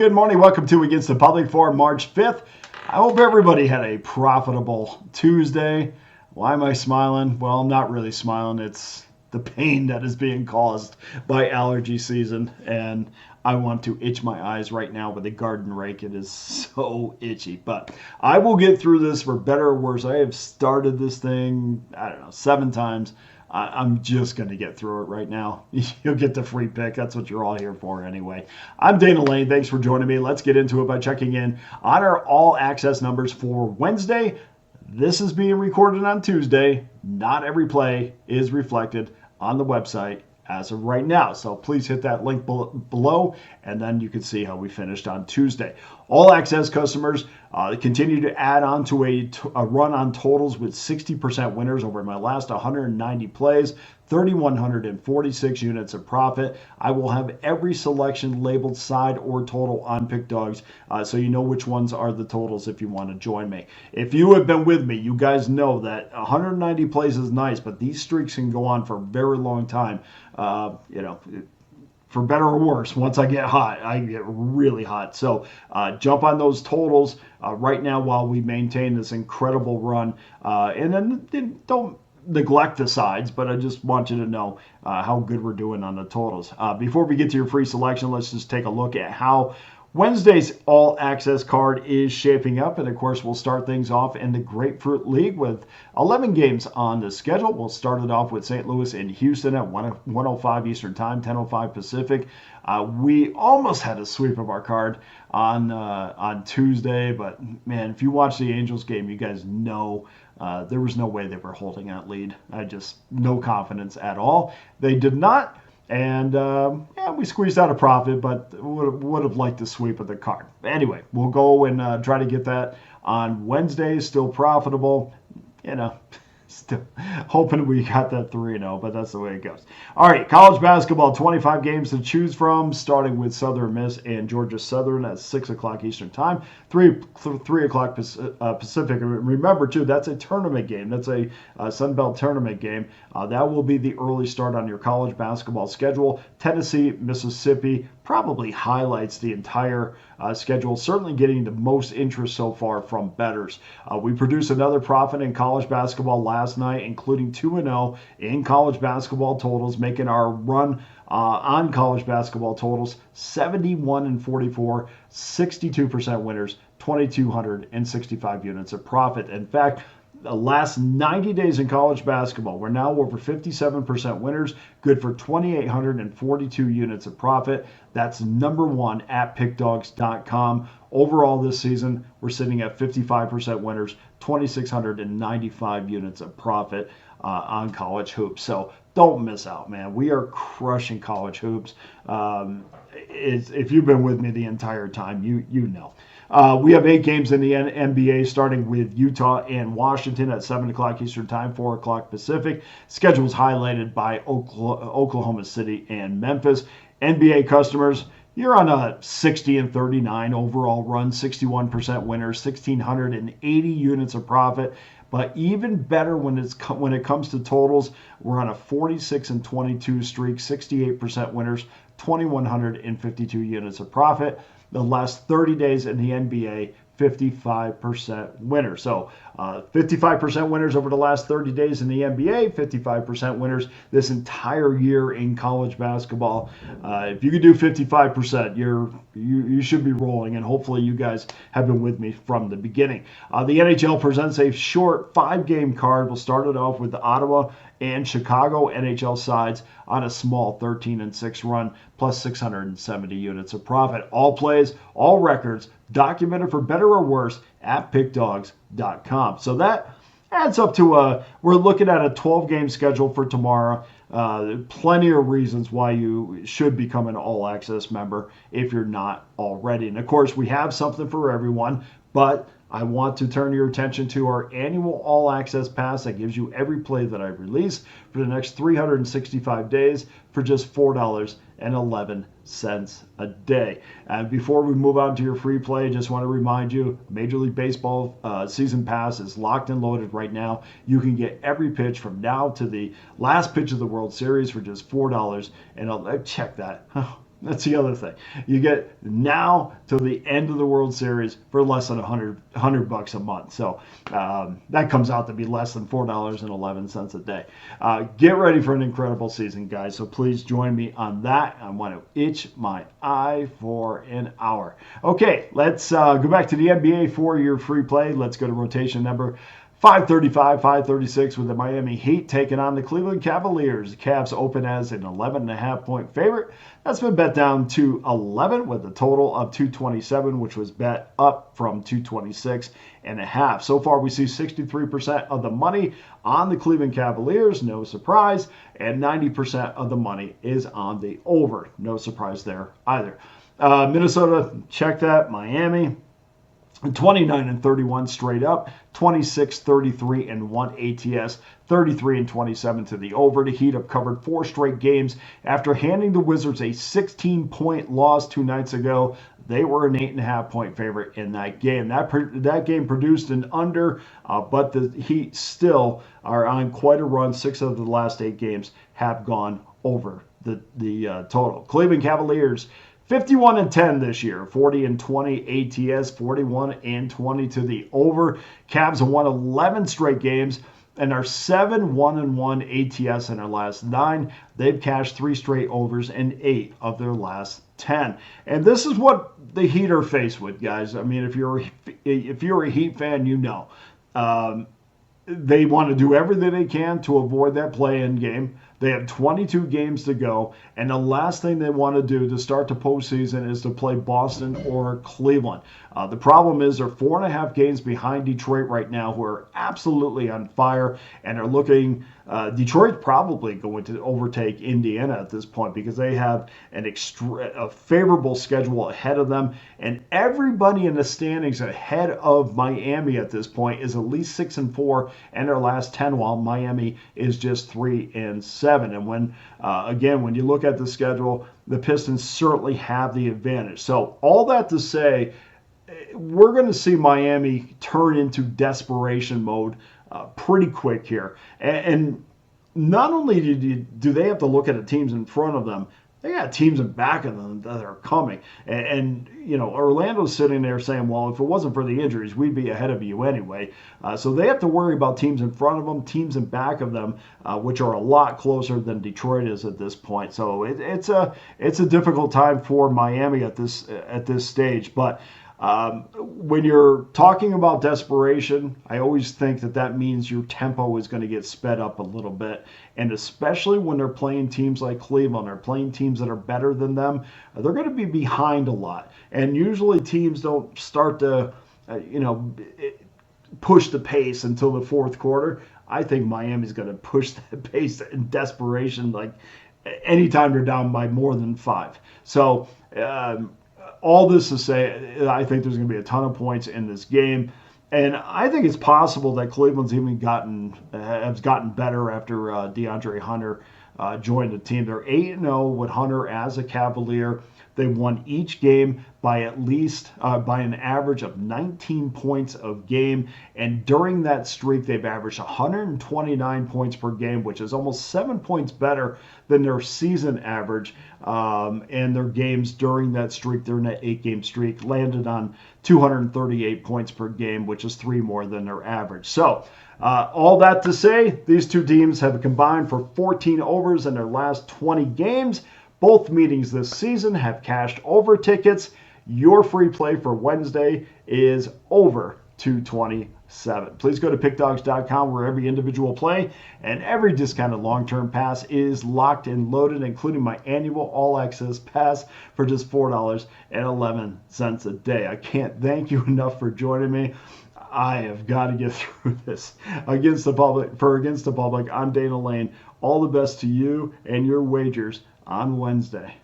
Good morning. Welcome to Against the Public for March 5th. I hope everybody had a profitable Tuesday. Why am I smiling? Well, I'm not really smiling. It's the pain that is being caused by allergy season, and I want to itch my eyes right now with a garden rake. It is so itchy, but I will get through this for better or worse. I have started this thing, 7 times. I'm just going to get through it right now. You'll get the free pick. That's what you're all here for anyway. I'm Dana Lane. Thanks for joining me. Let's get into it by checking in on our all access numbers for Wednesday. This is being recorded on Tuesday. Not every play is reflected on the website as of right now. So please hit that link below, and then you can see how we finished on Tuesday. All access customers continue to add on to a run on totals with 60% winners over my last 190 plays, 3,146 units of profit. I will have every selection labeled side or total on Pickdawgz, so you know which ones are the totals if you want to join me. If you have been with me, you guys know that 190 plays is nice, but these streaks can go on for a very long time. For better or worse, once I get hot, I get really hot. So jump on those totals right now while we maintain this incredible run. And then don't neglect the sides, but I just want you to know how good we're doing on the totals. Before we get to your free selection, let's just take a look at how Wednesday's all access card is shaping up. And of course, we'll start things off in the Grapefruit League with 11 games on the schedule. We'll start it off with St. Louis and Houston at 1:05 Eastern Time, 10:05 Pacific. We almost had a sweep of our card on Tuesday, but man, if you watch the Angels game, you guys know there was no way they were holding that lead. No confidence at all. They did not. And we squeezed out a profit, but would have liked to sweep of the card. Anyway, we'll go and try to get that on Wednesday. Still profitable, Still hoping we got that 3-0, but that's the way it goes. All right, college basketball, 25 games to choose from, starting with Southern Miss and Georgia Southern at 6 o'clock Eastern Time, 3 o'clock Pacific. Remember, too, that's a tournament game. That's a Sun Belt tournament game. That will be the early start on your college basketball schedule. Tennessee, Mississippi probably highlights the entire schedule, certainly getting the most interest so far from bettors. We produced another profit in college basketball last night, including 2-0 in college basketball totals, making our run on college basketball totals 71-44, 62% winners, 2,265 units of profit. In fact, the last 90 days in college basketball, we're now over 57% winners, good for 2,842 units of profit. That's number one at pickdawgz.com. Overall this season, we're sitting at 55% winners, 2,695 units of profit on college hoops. So don't miss out, man. We are crushing college hoops. If you've been with me the entire time, you know. We have 8 games in the NBA, starting with Utah and Washington at 7 o'clock Eastern Time, 4 o'clock Pacific. Schedule's highlighted by Oklahoma City and Memphis. NBA customers, you're on a 60-39 overall run, 61% winners, 1,680 units of profit. But even better when it comes to totals, we're on a 46-22 streak, 68% winners, 2,152 units of profit. The last 30 days in the NBA, 55% winners. So 55% winners over the last 30 days in the NBA, 55% winners this entire year in college basketball. If you could do 55%, you should be rolling, and hopefully you guys have been with me from the beginning. The NHL presents a short 5-game card. We'll start it off with the Ottawa and Chicago NHL sides on a small 13-6 run, plus 670 units of profit. All plays, all records, documented for better or worse at pickdawgz.com. So that adds up to we're looking at a 12-game schedule for tomorrow. Plenty of reasons why you should become an all-access member if you're not already. And of course, we have something for everyone, but I want to turn your attention to our annual all-access pass that gives you every play that I release for the next 365 days for just $4.11 a day. And before we move on to your free play, I just want to remind you, Major League Baseball season pass is locked and loaded right now. You can get every pitch from now to the last pitch of the World Series for just $4. And check that. That's the other thing. You get now to the end of the World Series for less than $100 a month. So that comes out to be less than $4.11 a day. Get ready for an incredible season, guys. So please join me on that. I want to itch my eye for an hour. Okay, let's go back to the NBA for your free play. Let's go to rotation number 535, 536 with the Miami Heat taking on the Cleveland Cavaliers. The Cavs open as an 11.5 point favorite. That's been bet down to 11 with a total of 227, which was bet up from 226.5. So far, we see 63% of the money on the Cleveland Cavaliers, no surprise, and 90% of the money is on the over. No surprise there either. Minnesota, check that. Miami, 29-31 straight up, 26-33-1 ATS, 33-27 to the over. The Heat have covered 4 straight games after handing the Wizards a 16-point loss 2 nights ago. They were an 8.5 point favorite in that game. That game produced an under, but the Heat still are on quite a run. 6 of the last 8 games have gone over the total. Cleveland Cavaliers, 51-10 this year, 40-20 ATS, 41-20 to the over. Cavs have won 11 straight games and are 7-1-1 ATS in their last 9. They've cashed 3 straight overs and 8 of their last 10. And this is what the Heat are faced with, guys. I mean, if you're a Heat fan, you know. They want to do everything they can to avoid that play-in game. They have 22 games to go, and the last thing they want to do to start the postseason is to play Boston or Cleveland. The problem is they're 4.5 games behind Detroit right now, who are absolutely on fire and are looking. Detroit's probably going to overtake Indiana at this point because they have a favorable schedule ahead of them, and everybody in the standings ahead of Miami at this point is at least 6-4 and their last 10, while Miami is just 3-7. And when you look at the schedule, the Pistons certainly have the advantage. So all that to say, we're going to see Miami turn into desperation mode pretty quick here. And not only do they have to look at the teams in front of them, they got teams in back of them that are coming. And Orlando's sitting there saying, well, if it wasn't for the injuries, we'd be ahead of you anyway. So they have to worry about teams in front of them, teams in back of them, which are a lot closer than Detroit is at this point. So it's a difficult time for Miami at this stage. But when you're talking about desperation, I always think that means your tempo is going to get sped up a little bit. And especially when they're playing teams like Cleveland, or playing teams that are better than them, they're going to be behind a lot. And usually teams don't start to, push the pace until the fourth quarter. I think Miami's going to push that pace in desperation, like anytime they're down by more than 5. So, all this to say, I think there's going to be a ton of points in this game. And I think it's possible that Cleveland's even gotten better after DeAndre Hunter joined the team. They're 8-0 with Hunter as a Cavalier. They won each game by at least by an average of 19 points a game. And during that streak, they've averaged 129 points per game, which is almost 7 points better than their season average. And their games during that streak, during that 8-game streak, landed on 238 points per game, which is 3 more than their average. So all that to say, these two teams have combined for 14 overs in their last 20 games. Both meetings this season have cashed over tickets. Your free play for Wednesday is over 227. Please go to pickdawgz.com, where every individual play and every discounted long-term pass is locked and loaded, including my annual all-access pass for just $4.11 a day. I can't thank you enough for joining me. I have got to get through this. Against the Public, I'm Dana Lane. All the best to you and your wagers on Wednesday.